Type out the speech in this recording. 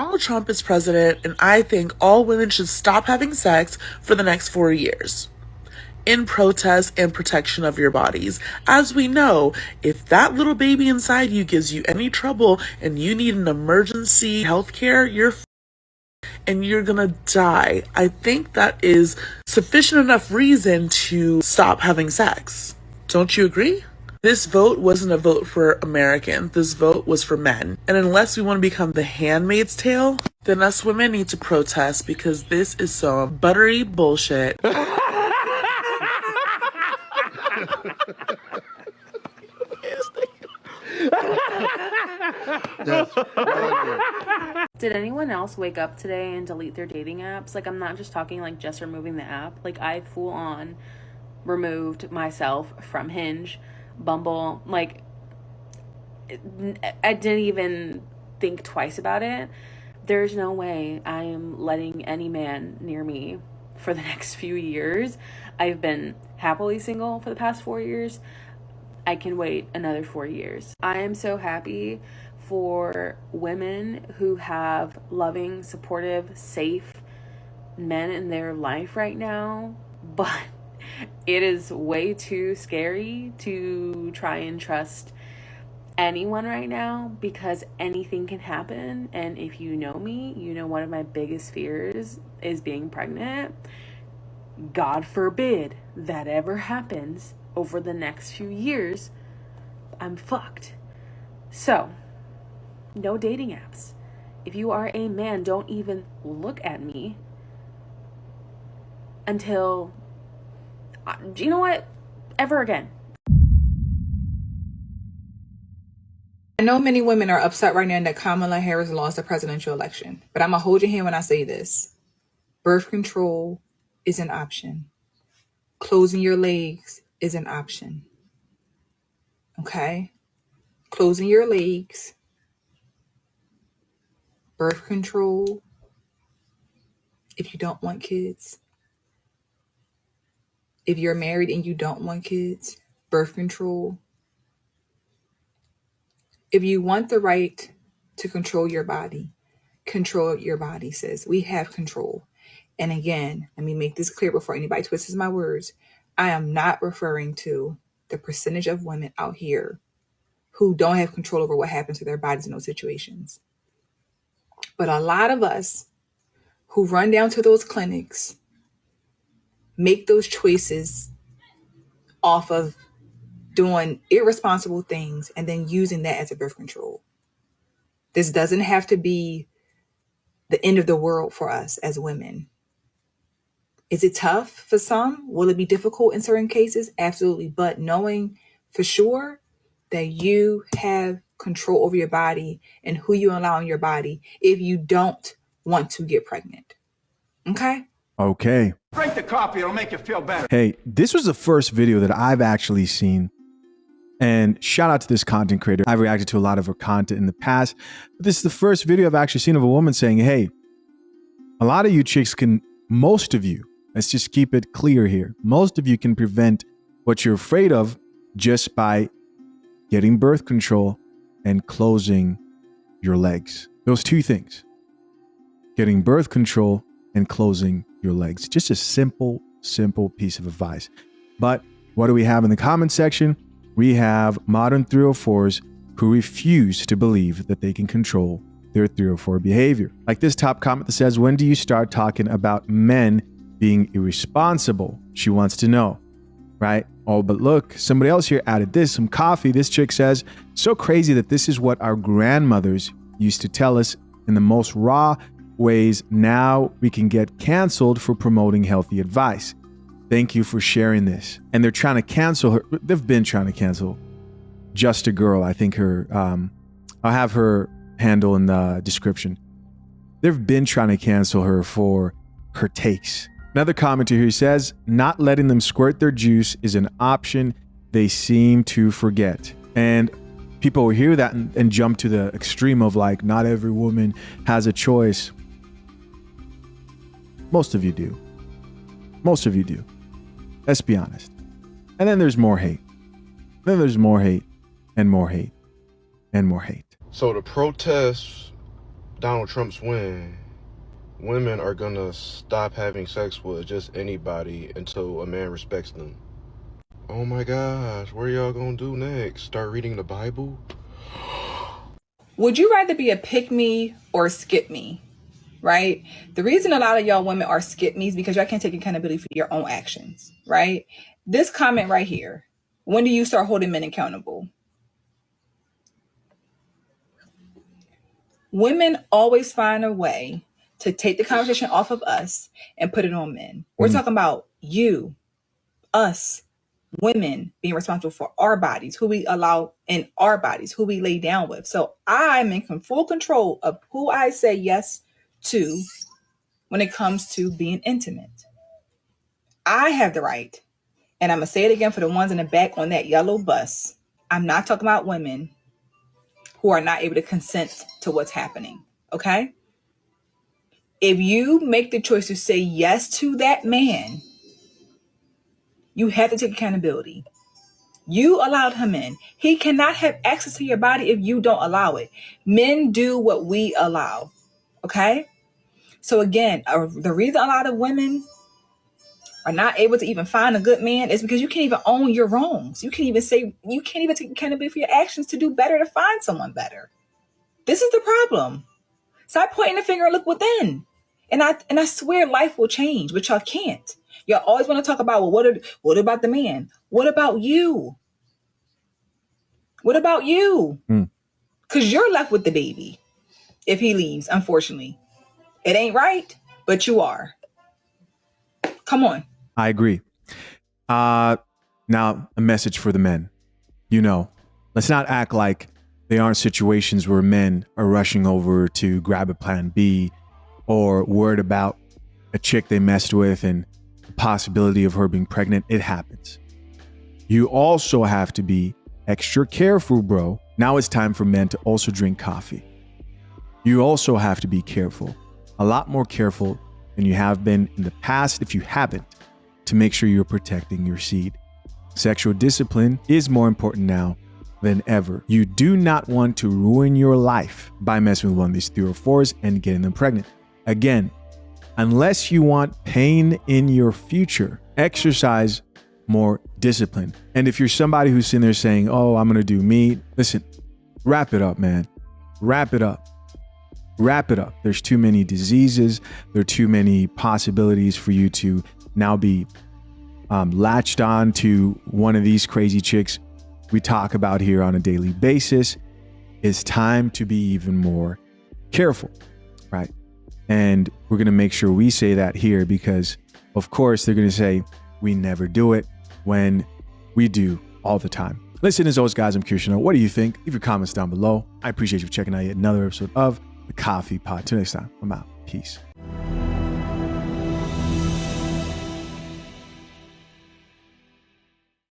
Donald Trump is president, and I think all women should stop having sex for the next 4 years in protest and protection of your bodies. As we know, if that little baby inside you gives you any trouble and you need an emergency healthcare, and you're gonna die. I think that is sufficient enough reason to stop having sex. Don't you agree? This vote wasn't a vote for Americans. This vote was for men. And unless we want to become the Handmaid's Tale, then us women need to protest because this is some buttery bullshit. Did anyone else wake up today and delete their dating apps? Like, I'm not just talking like just removing the app. Like, I full on removed myself from Hinge, Bumble. Like, I didn't even think twice about it. There's no way I am letting any man near me for the next few years. I've been happily single for the past 4 years. I can wait another 4 years. I am so happy for women who have loving, supportive, safe men in their life right now, but it is way too scary to try and trust anyone right now because anything can happen. And if you know me, you know one of my biggest fears is being pregnant. God forbid that ever happens over the next few years, I'm fucked. So, no dating apps. If you are a man, don't even look at me until, you know what, ever again. I know many women are upset right now that Kamala Harris lost the presidential election, but I'm going to hold your hand when I say this. Birth control is an option. Closing your legs is an option. Okay? Closing your legs, birth control, if you don't want kids. If you're married and you don't want kids, birth control. If you want the right to control your body, control your body, sis. We have control. And again, let me make this clear before anybody twists my words. I am not referring to the percentage of women out here who don't have control over what happens to their bodies in those situations. But a lot of us who run down to those clinics make those choices off of doing irresponsible things and then using that as a birth control. This doesn't have to be the end of the world for us as women. Is it tough for some? Will it be difficult in certain cases? Absolutely. But knowing for sure that you have control over your body and who you allow in your body if you don't want to get pregnant. Okay? Okay. Drink the coffee, it'll make you feel better. Hey, this was the first video that I've actually seen. And shout out to this content creator. I've reacted to a lot of her content in the past, but this is the first video I've actually seen of a woman saying, hey, a lot of you chicks can, most of you, let's just keep it clear here. Most of you can prevent what you're afraid of just by getting birth control and closing your legs. Those two things, getting birth control and closing your legs. Just a simple piece of advice. But what do we have in the comment section? We have modern 304s who refuse to believe that they can control their 304 behavior. Like this top comment that says, when do you start talking about men being irresponsible? She wants to know, right? Oh, but look, somebody else here added this, some coffee. This chick says, so crazy that this is what our grandmothers used to tell us in the most raw ways. Now we can get canceled for promoting healthy advice. Thank you for sharing this. And they're trying to cancel her. They've been trying to cancel Just a Girl. I think her, I'll have her handle in the description. They've been trying to cancel her for her takes. Another commenter here says, not letting them squirt their juice is an option they seem to forget. And people will hear that and jump to the extreme of like, not every woman has a choice. Most of you do. Most of you do. Let's be honest. And then there's more hate. Then there's more hate and more hate and more hate. So the protests Donald Trump's win, women are gonna stop having sex with just anybody until a man respects them. Oh my gosh, what are y'all gonna do next? Start reading the Bible? Would you rather be a pick me or a skip me? Right? The reason a lot of y'all women are skip me is because y'all can't take accountability for your own actions. Right? This comment right here. When do you start holding men accountable? Women always find a way to take the conversation off of us and put it on men. We're talking about you, us, women being responsible for our bodies, who we allow in our bodies, who we lay down with. So I'm in full control of who I say yes to when it comes to being intimate. I have the right, and I'm going to say it again for the ones in the back on that yellow bus. I'm not talking about women who are not able to consent to what's happening. Okay? If you make the choice to say yes to that man, you have to take accountability. You allowed him in. He cannot have access to your body if you don't allow it. Men do what we allow. Okay? So again, the reason a lot of women are not able to even find a good man is because you can't even own your wrongs. You can't even take accountability for your actions to do better, to find someone better. This is the problem. Stop pointing the finger and look within. And I swear life will change, but y'all can't. Y'all always want to talk about, well, what about the man? What about you? What about you? Because you're left with the baby if he leaves, unfortunately. It ain't right, but you are. Come on. I agree. Now, a message for the men. Let's not act like they aren't situations where men are rushing over to grab a plan B or worried about a chick they messed with and the possibility of her being pregnant. It happens. You also have to be extra careful, bro. Now it's time for men to also drink coffee. You also have to be careful, a lot more careful than you have been in the past if you haven't, to make sure you're protecting your seed. Sexual discipline is more important now than ever. You do not want to ruin your life by messing with one of these 304s and getting them pregnant. Again, unless you want pain in your future, exercise more discipline. And if you're somebody who's sitting there saying, oh, I'm going to do me, listen, wrap it up, man. Wrap it up. Wrap it up. There's too many diseases. There are too many possibilities for you to now be latched on to one of these crazy chicks we talk about here on a daily basis. It's time to be even more careful, right? And we're going to make sure we say that here because, of course, they're going to say we never do it when we do all the time. Listen, as always, guys, I'm curious to know, what do you think? Leave your comments down below. I appreciate you checking out yet another episode of The Coffee Pod. Till next time, I'm out. Peace.